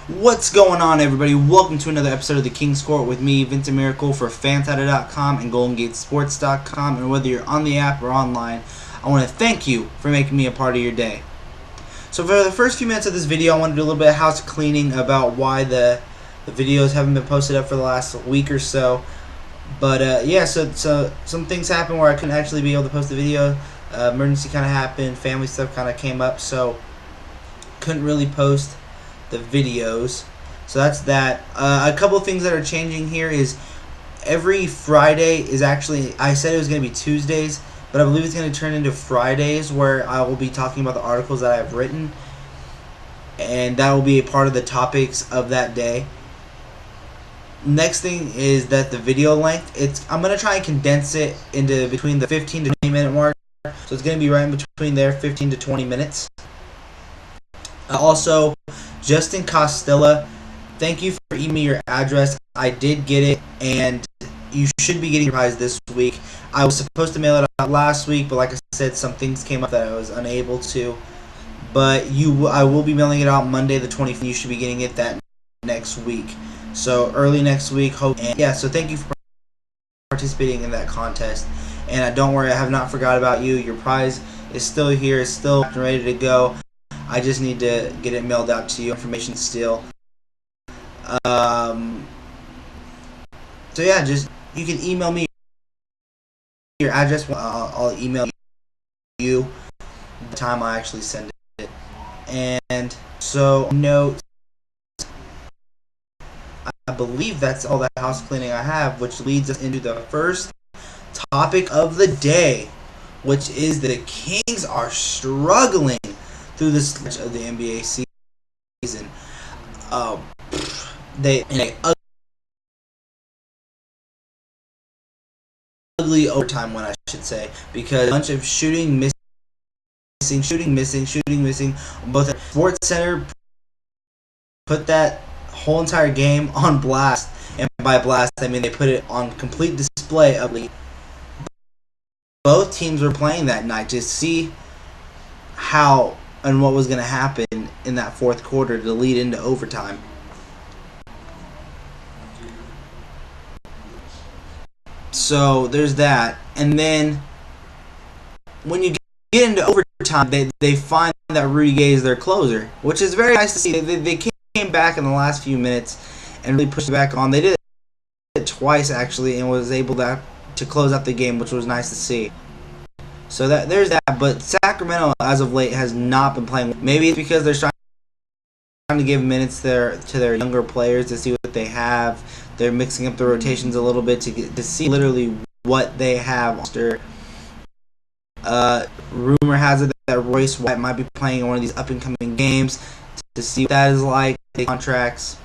What's going on, everybody? Welcome to another episode of the King's Court with me, Vincent Miracle, for Fansided.com and GoldenGateSports.com. And whether you're on the app or online, I want to thank you for making me a part of your day. So for the first few minutes of this video, I want to do a little bit of house cleaning about why the videos haven't been posted up for the last week or so. But yeah, so some things happened where I couldn't actually be able to post the video. Emergency kind of happened, family stuff kind of came up, so couldn't really post the videos. So that's that. A couple of things that are changing here is every Friday is actually, I said it was going to be Tuesdays, but I believe it's going to turn into Fridays, where I will be talking about the articles that I've written, and that will be a part of the topics of that day. Next thing is that the video length, I'm going to try and condense it into between the 15 to 20 minute mark. So it's going to be right in between there, 15 to 20 minutes. Also, Justin Costilla, thank you for emailing me your address. I did get it, and you should be getting your prize this week. I was supposed to mail it out last week, but like I said, some things came up that I was unable to. But I will be mailing it out Monday the 25th. You should be getting it that next week. So early next week. So thank you for participating in that contest. And don't worry, I have not forgot about you. Your prize is still here. It's still ready to go. I just need to get it mailed out to you. Information still. So yeah, you can email me your address. I'll email you the time I actually send it. And so note, I believe that's all the house cleaning I have, which leads us into the first topic of the day, which is that the Kings are struggling through the stretch of the NBA season. They ugly overtime one, I should say, because a bunch of shooting missing. Both Sports Center put that whole entire game on blast, and by blast I mean they put it on complete display of lead. Both teams were playing that night to see how and what was going to happen in that fourth quarter to lead into overtime. So there's that. And then when you get into overtime, they find that Rudy Gay is their closer, which is very nice to see. They came back in the last few minutes and really pushed it back on. They did it twice, actually, and was able to close out the game, which was nice to see. So there's that. But Sacramento, as of late, has not been playing. Maybe it's because they're trying to give minutes to their younger players to see what they have. They're mixing up the rotations a little bit to see literally what they have. Rumor has it that Royce White might be playing in one of these up-and-coming games to see what that is like. Contracts.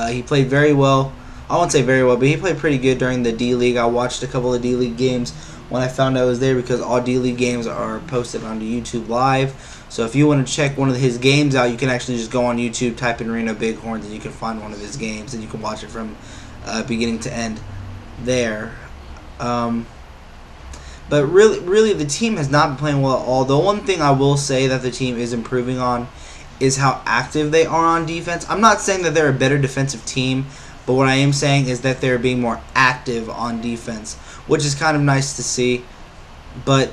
He played very well. I won't say very well, but he played pretty good during the D-League. I watched a couple of D-League games when I found I was there, because all D-League games are posted onto YouTube Live. So if you want to check one of his games out, you can actually just go on YouTube, type in Reno Bighorns, and you can find one of his games, and you can watch it from beginning to end there. But really, the team has not been playing well at all. The one thing I will say that the team is improving on is how active they are on defense. I'm not saying that they're a better defensive team, but what I am saying is that they're being more active on defense, which is kind of nice to see. But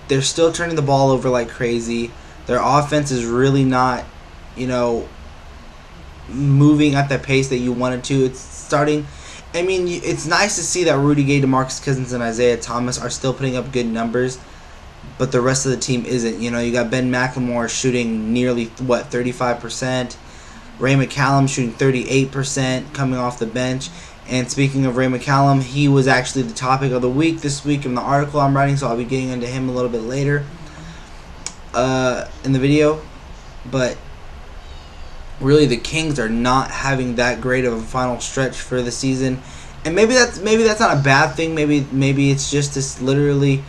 they're still turning the ball over like crazy. Their offense is really not, moving at the pace that you wanted to. It's starting. I mean, it's nice to see that Rudy Gay, DeMarcus Cousins, and Isaiah Thomas are still putting up good numbers, but the rest of the team isn't. You got Ben McLemore shooting nearly 35%. Ray McCallum shooting 38% coming off the bench. And speaking of Ray McCallum, he was actually the topic of the week this week in the article I'm writing, so I'll be getting into him a little bit later in the video. But really, the Kings are not having that great of a final stretch for the season, and maybe that's not a bad thing. Maybe it's just to literally,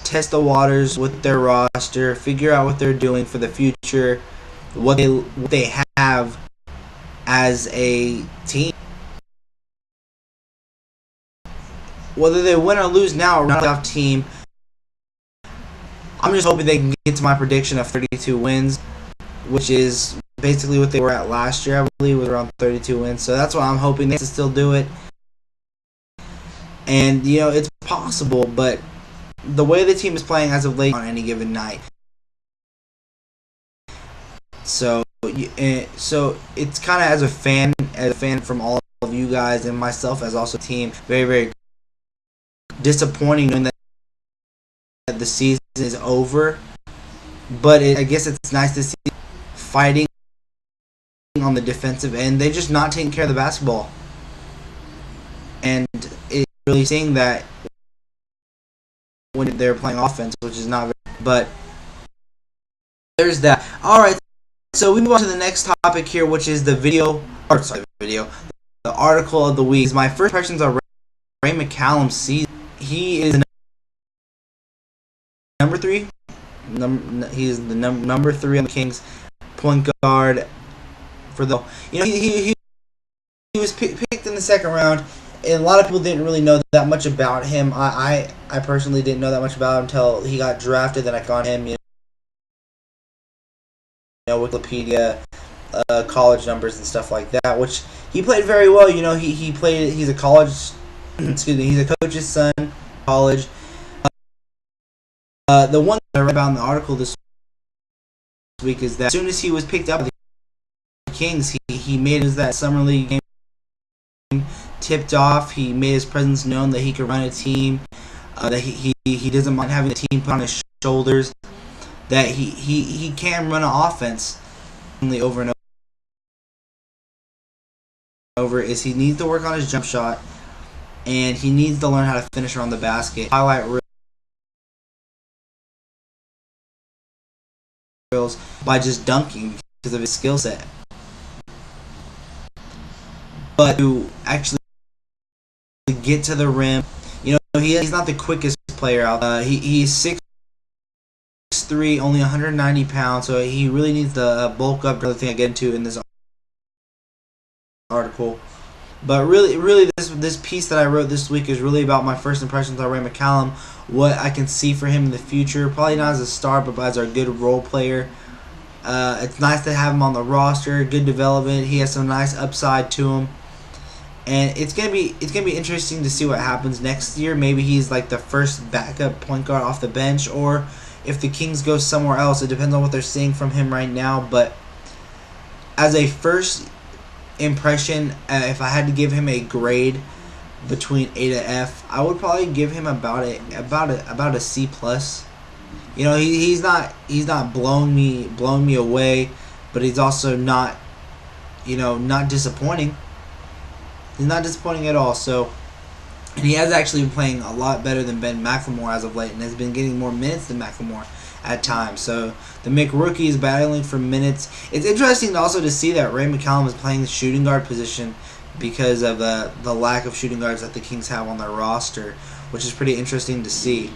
test the waters with their roster, figure out what they're doing for the future, what they have as a team. Whether they win or lose now, or not a playoff team, I'm just hoping they can get to my prediction of 32 wins. which is basically what they were at last year, I believe, with around 32 wins. So that's what I'm hoping they can still do it. And, it's possible, but the way the team is playing as of late on any given night. So it's kind of as a fan from all of you guys and myself as also a team, very, very disappointing knowing that the season is over. But I guess it's nice to see fighting on the defensive end. They're just not taking care of the basketball. And it's really seeing that when they're playing offense, which is not very, but there's that. Alright, so we move on to the next topic here, which is the article of the week. My first impressions are Ray McCallum season. He is number 3. He's the number 3 on the Kings, point guard for the. He was picked in the second round, and a lot of people didn't really know that much about him. I personally didn't know that much about him until he got drafted. Then I got him, Wikipedia, college numbers and stuff like that, which he played very well. He played. He's a college. Excuse me. He's a coach's son, college. The one that I read about in the article this week is that as soon as he was picked up by the Kings, he made that summer league game tipped off. He made his presence known that he could run a team, that he doesn't mind having a team put on his shoulders, that he can run an offense over and over. Is he needs to work on his jump shot, and he needs to learn how to finish around the basket. Highlight by just dunking because of his skill set. But to actually get to the rim, he's not the quickest player out. He's 6'3", only 190 pounds, so he really needs to bulk up. Another thing I get into in this article. But really, this piece that I wrote this week is really about my first impressions on Ray McCallum, what I can see for him in the future. Probably not as a star, but as our good role player. It's nice to have him on the roster. Good development. He has some nice upside to him, and it's gonna be interesting to see what happens next year. Maybe he's like the first backup point guard off the bench, or if the Kings go somewhere else. It depends on what they're seeing from him right now. But as a first impression, if I had to give him a grade between A to F, I would probably give him about a C plus. He's not blowing me away, but he's also not not disappointing. He's not disappointing at all. So, and he has actually been playing a lot better than Ben McLemore as of late, and has been getting more minutes than McLemore at times. So the McRookie is battling for minutes. It's interesting also to see that Ray McCallum is playing the shooting guard position because of the lack of shooting guards that the Kings have on their roster, which is pretty interesting to see.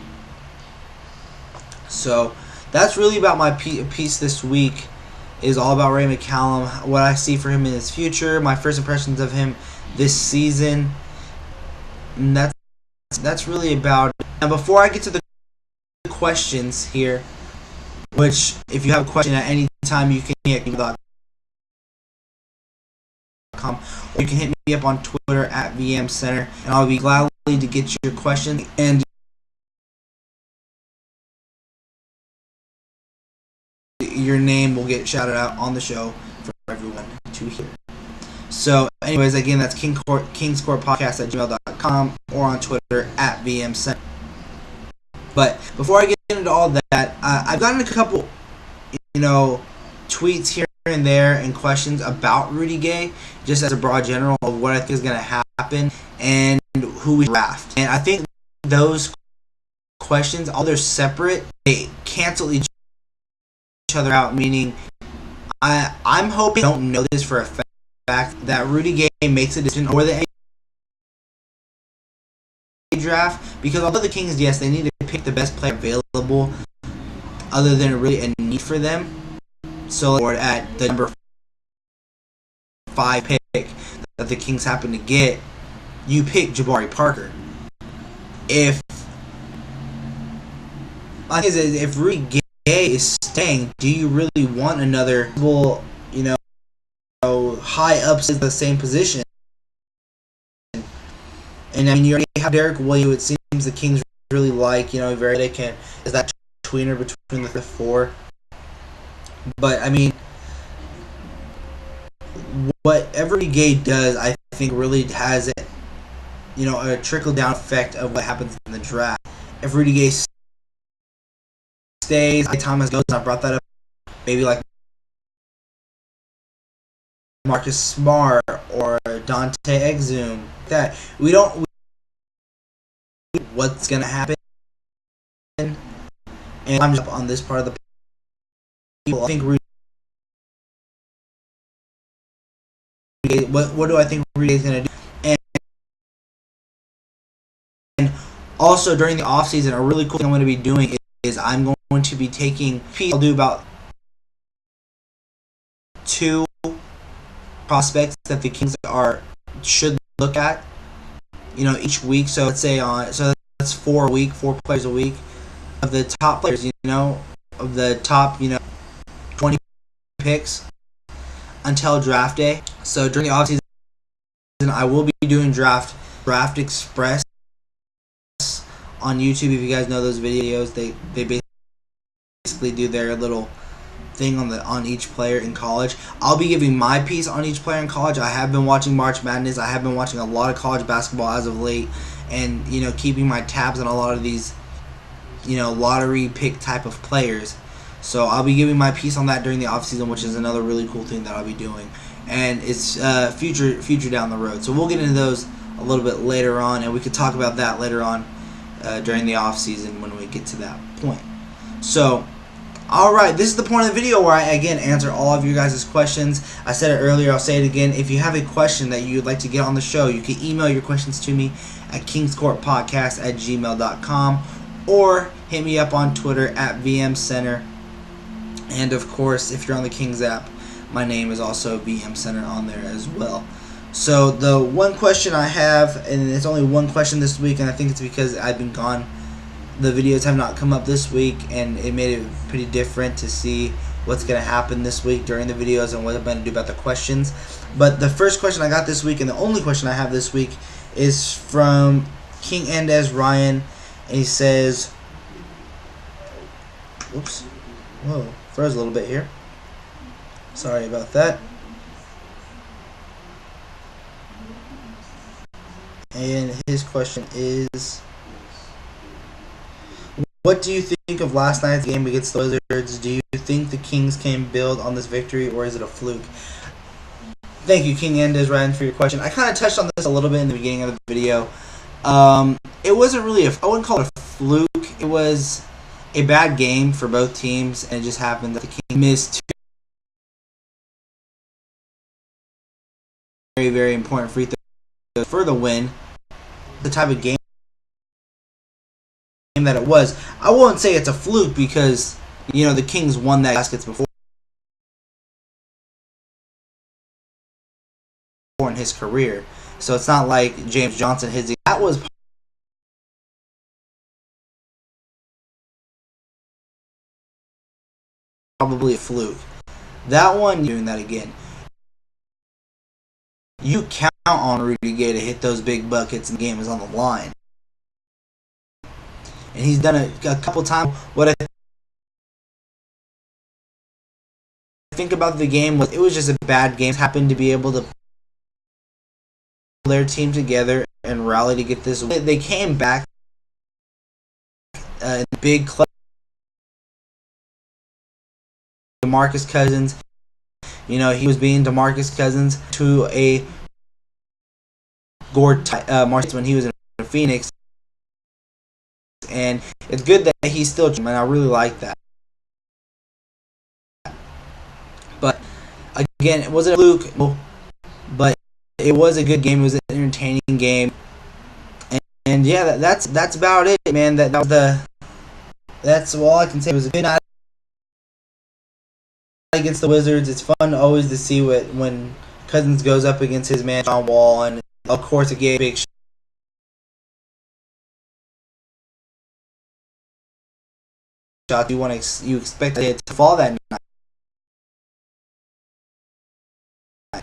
So that's really about my piece this week. Is all about Ray McCallum, what I see for him in his future, my first impressions of him this season. And that's really about it. Now, before I get to the questions here, which if you have a question at any time, you can hit me.com, or you can hit me up on Twitter at VMCenter, and I'll be glad to get your question, and your name will get shouted out on the show for everyone to hear. So, anyways, again, that's kingscourtpodcast at gmail.com, or on Twitter at VMCenter. But before I get into all that, I've gotten a couple, tweets here and there and questions about Rudy Gay, just as a broad general of what I think is going to happen and who we draft. And I think those questions, all they're separate, they cancel each other out. Meaning, I'm hoping you don't know this for a fact that Rudy Gay makes a decision over the draft, because although the Kings, yes, they need to pick the best player available, other than really a need for them. So at the number 5 pick that the Kings happen to get, you pick Jabari Parker. If Rudy is staying, do you really want another, you know, high ups in the same position? And I mean, you already have Derek Williams. It seems the Kings really like, very athletic, is that tweener between the four. But I mean, whatever Gay does, I think really has a trickle down effect of what happens in the draft. If Rudy Gay stays, Thomas goes. I brought that up. Maybe like Marcus Smart or Dante Exum. That we don't. What's gonna happen? And I'm just on this part of the people. I think Rudy. What do I think Rudy is gonna do? And also during the offseason, a really cool thing I'm going to be doing is I'm going to be taking. I'll do about 2 prospects that the Kings should look at, each week. So let's say that's 4 a week, 4 players a week of the top players, of the top, 20 picks until draft day. So during the offseason, I will be doing Draft Express on YouTube. If you guys know those videos, they basically do their little thing on each player in college. I'll be giving my piece on each player in college. I have been watching March Madness. I have been watching a lot of college basketball as of late, and keeping my tabs on a lot of these lottery pick type of players. So I'll be giving my piece on that during the offseason, which is another really cool thing that I'll be doing, and it's future down the road. So we'll get into those a little bit later on, and we could talk about that later on during the offseason when we get to that point. So alright, this is the point of the video where I again answer all of you guys' questions. I said it earlier, I'll say it again. If you have a question that you'd like to get on the show, you can email your questions to me at kingscourtpodcast@gmail.com, or hit me up on Twitter at VMCenter. And of course, if you're on the Kings app, my name is also VMCenter on there as well. So the one question I have, and it's only one question this week, and I think it's because I've been gone. The videos have not come up this week, and it made it pretty different to see what's going to happen this week during the videos and what I'm going to do about the questions. But the first question I got this week, and the only question I have this week, is from King Andez Ryan, and he says, oops, whoa, froze a little bit here. Sorry about that. And his question is, what do you think of last night's game against the Wizards? Do you think the Kings can build on this victory, or is it a fluke? Thank you, King Andez Ryan, for your question. I kind of touched on this a little bit in the beginning of the video. It wasn't really I wouldn't call it a fluke. It was a bad game for both teams, and it just happened that the Kings missed 2 very, very important free throws for the win. The type of game that it was. I won't say it's a fluke because the Kings won that baskets before in his career, so it's not like James Johnson hit. That was probably a fluke. That one, doing that again. You count on Rudy Gay to hit those big buckets, and the game is on the line. And he's done it a couple times. What I think about the game was, it was just a bad game. Happened to be able to pull their team together and rally to get this. They came back in big clutch. DeMarcus Cousins, he was being DeMarcus Cousins to a Gord Marcus when he was in Phoenix. And it's good that he's still, and I really like that. But again, it wasn't a fluke, but it was a good game. It was an entertaining game, and yeah, that's about it, man. That's all I can say. It was a good night against the Wizards. It's fun always to see when Cousins goes up against his man John Wall, and of course it gave a big shots you expect it to fall that night.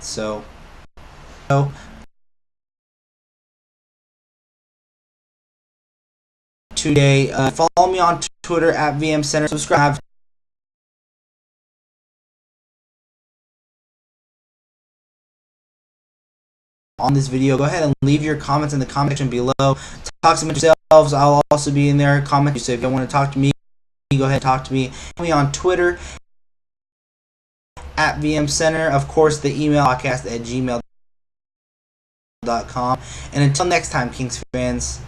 So today, follow me on Twitter at VM Center. Subscribe on this video. Go ahead and leave your comments in the comment section below. Talk to yourselves. I'll also be in there. Comment. So if you want to talk to me, go ahead and talk to me. Follow me on Twitter at VM Center. Of course, the email podcast at gmail.com. And until next time, Kings fans.